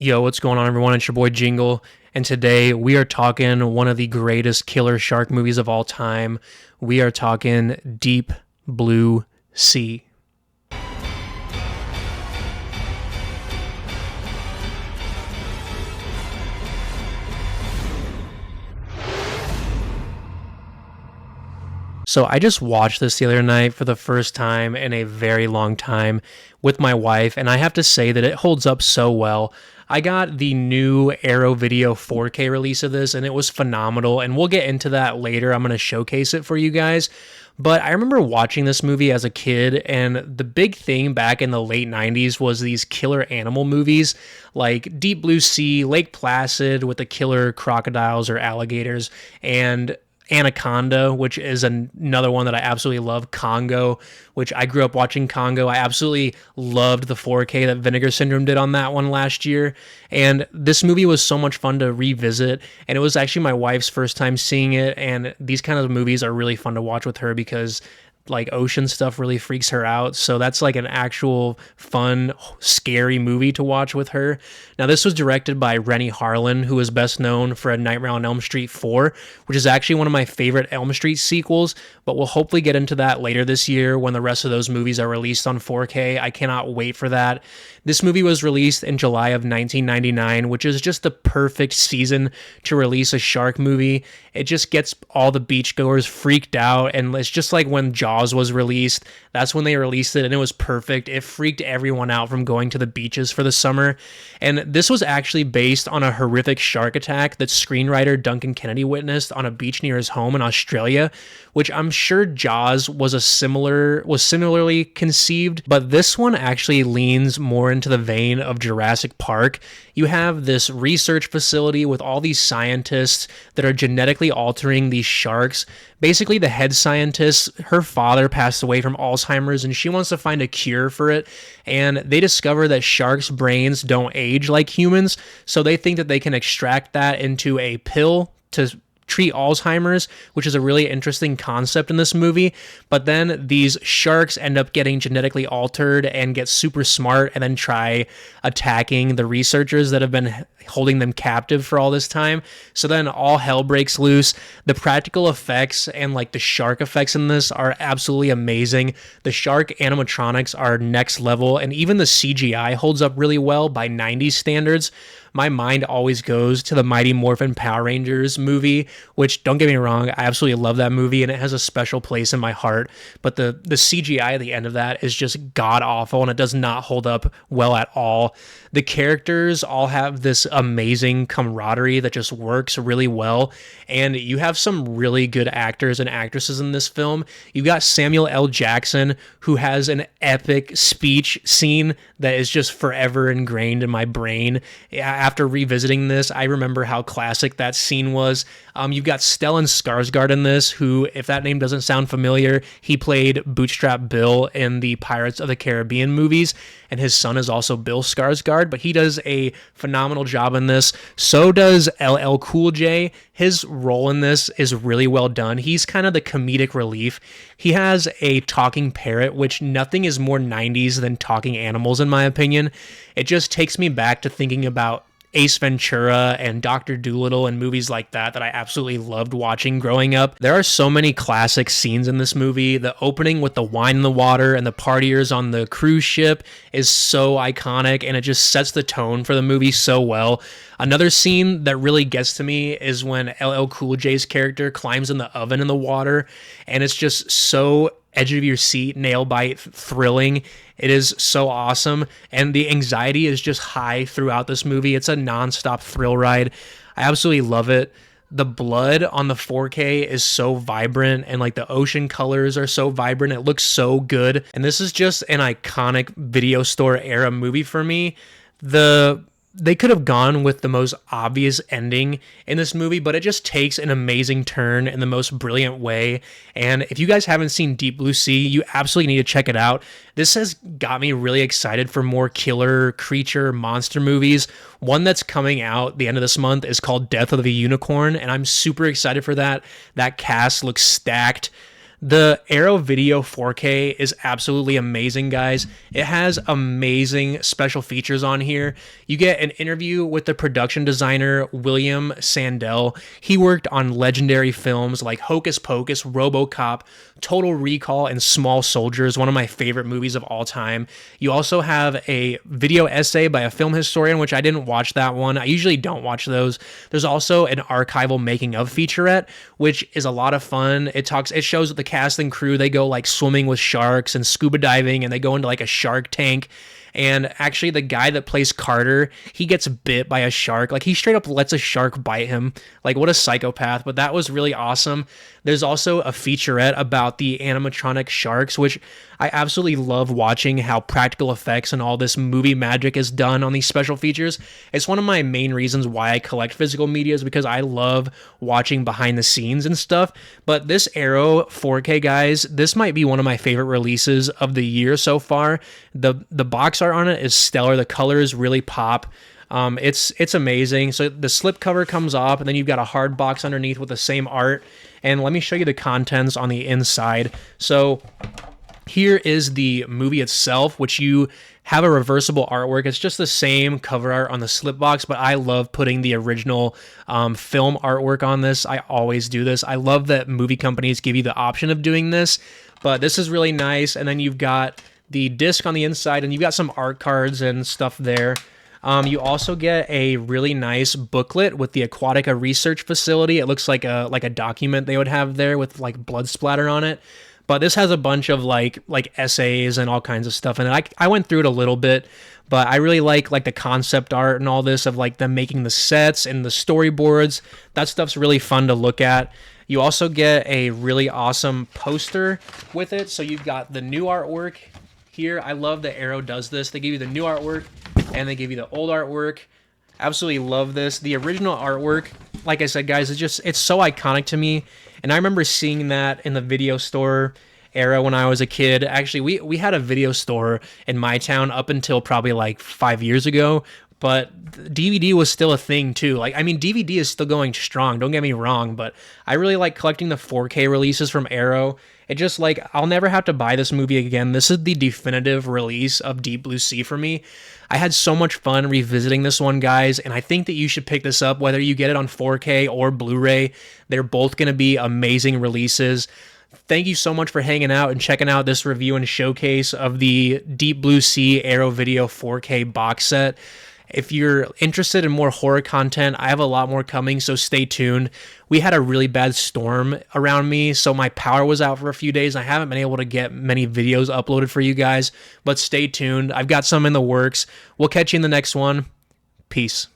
Yo, what's going on, everyone? It's your boy Jingle, and today we are talking one of the greatest killer shark movies of all time. We are talking Deep Blue Sea. So I just watched this the other night for the first time in a very long time with my wife, and I have to say that it holds up so well. I got the new Arrow Video 4K release of this, and it was phenomenal, and we'll get into that later. I'm going to showcase it for you guys. But I remember watching this movie as a kid, and the big thing back in the late 90s was these killer animal movies like Deep Blue Sea, Lake Placid with the killer crocodiles or alligators, and Anaconda, which is another one that I absolutely love. Congo, which I grew up watching Congo. I absolutely loved the 4K that Vinegar Syndrome did on that one last year. And this movie was so much fun to revisit. And it was actually my wife's first time seeing it. And these kind of movies are really fun to watch with her because like ocean stuff really freaks her out. So that's like an actual fun, scary movie to watch with her. Now, this was directed by Rennie Harlin, who is best known for A Nightmare on Elm Street 4, which is actually one of my favorite Elm Street sequels, but we'll hopefully get into that later this year when the rest of those movies are released on 4K. I cannot wait for that. This movie was released in July of 1999, which is just the perfect season to release a shark movie. It just gets all the beachgoers freaked out, and it's just like when Jaws was released. That's when they released it, and it was perfect. It freaked everyone out from going to the beaches for the summer. And this was actually based on a horrific shark attack that screenwriter Duncan Kennedy witnessed on a beach near his home in Australia, which I'm sure Jaws was similarly conceived, but this one actually leans more into the vein of Jurassic Park. You have this research facility with all these scientists that are genetically altering these sharks. Basically, the head scientist, her father passed away from Alzheimer's, and she wants to find a cure for it. And they discover that sharks' brains don't age like humans, so they think that they can extract that into a pill to treat Alzheimer's, which is a really interesting concept in this movie. But then these sharks end up getting genetically altered and get super smart and then try attacking the researchers that have been holding them captive for all this time. So then all hell breaks loose. The practical effects and like the shark effects in this are absolutely amazing. The shark animatronics are next level, and even the CGI holds up really well by 90s standards. My mind always goes to the Mighty Morphin Power Rangers movie, which, don't get me wrong, I absolutely love that movie and it has a special place in my heart. But the CGI at the end of that is just god awful and it does not hold up well at all. The characters all have this amazing camaraderie that just works really well. And you have some really good actors and actresses in this film. You've got Samuel L. Jackson, who has an epic speech scene that is just forever ingrained in my brain. After revisiting this, I remember how classic that scene was. You've got Stellan Skarsgård in this, who, if that name doesn't sound familiar, he played Bootstrap Bill in the Pirates of the Caribbean movies, and his son is also Bill Skarsgård, but he does a phenomenal job in this. So does LL Cool J. His role in this is really well done. He's kind of the comedic relief. He has a talking parrot, which nothing is more 90s than talking animals, in my opinion. It just takes me back to thinking about Ace Ventura and Dr. Dolittle and movies like that I absolutely loved watching growing up. There are so many classic scenes in this movie. The opening with the wine in the water and the partiers on the cruise ship is so iconic, and it just sets the tone for the movie so well. Another scene that really gets to me is when LL Cool J's character climbs in the oven in the water, and it's just so edge of your seat, nail bite, thrilling. It is so awesome, and the anxiety is just high throughout this movie. It's a nonstop thrill ride. I absolutely love it. The blood on the 4K is so vibrant, and like the ocean colors are so vibrant. It looks so good, and this is just an iconic video store era movie for me. They could have gone with the most obvious ending in this movie, but it just takes an amazing turn in the most brilliant way. And if you guys haven't seen Deep Blue Sea, you absolutely need to check it out. This has got me really excited for more killer, creature, monster movies. One that's coming out the end of this month is called Death of the Unicorn, and I'm super excited for that. That cast looks stacked. The Arrow Video 4K is absolutely amazing, guys. It has amazing special features on here. You get an interview with the production designer, William Sandell. He worked on legendary films like Hocus Pocus, RoboCop, Total Recall, and Small Soldiers, one of my favorite movies of all time. You also have a video essay by a film historian, which I didn't watch that one. I usually don't watch those. There's also an archival making of featurette, which is a lot of fun. It shows the cast and crew, they go like swimming with sharks and scuba diving, and they go into like a shark tank. And actually, the guy that plays Carter, he gets bit by a shark. Like, he straight up lets a shark bite him. Like, what a psychopath. But that was really awesome. There's also a featurette about the animatronic sharks, which I absolutely love watching how practical effects and all this movie magic is done on these special features. It's one of my main reasons why I collect physical media, is because I love watching behind the scenes and stuff. But this Arrow 4K, guys, this might be one of my favorite releases of the year so far. The box art on it is stellar. The colors really pop. It's amazing. So the slip cover comes off, and then you've got a hard box underneath with the same art. And let me show you the contents on the inside. So here is the movie itself, which you have a reversible artwork. It's just the same cover art on the slip box, but I love putting the original film artwork on this. I always do this. I love that movie companies give you the option of doing this, but this is really nice. And then you've got the disc on the inside, and you've got some art cards and stuff there. You also get a really nice booklet with the Aquatica Research Facility. It looks like a document they would have there with like blood splatter on it. But this has a bunch of like essays and all kinds of stuff in it. I went through it a little bit, but I really like the concept art and all this of like them making the sets and the storyboards. That stuff's really fun to look at. You also get a really awesome poster with it. So you've got the new artwork here. I love that Arrow does this. They give you the new artwork and they give you the old artwork. Absolutely love this. The original artwork, like I said, guys, it's so iconic to me. And I remember seeing that in the video store era when I was a kid. Actually, we had a video store in my town up until probably like 5 years ago. But DVD was still a thing too. Like, I mean, DVD is still going strong, don't get me wrong, but I really like collecting the 4K releases from Arrow. It just like, I'll never have to buy this movie again. This is the definitive release of Deep Blue Sea for me. I had so much fun revisiting this one, guys, and I think that you should pick this up, whether you get it on 4K or Blu-ray. They're both going to be amazing releases. Thank you so much for hanging out and checking out this review and showcase of the Deep Blue Sea Arrow Video 4K box set. If you're interested in more horror content, I have a lot more coming, so stay tuned. We had a really bad storm around me, so my power was out for a few days. I haven't been able to get many videos uploaded for you guys, but stay tuned. I've got some in the works. We'll catch you in the next one. Peace.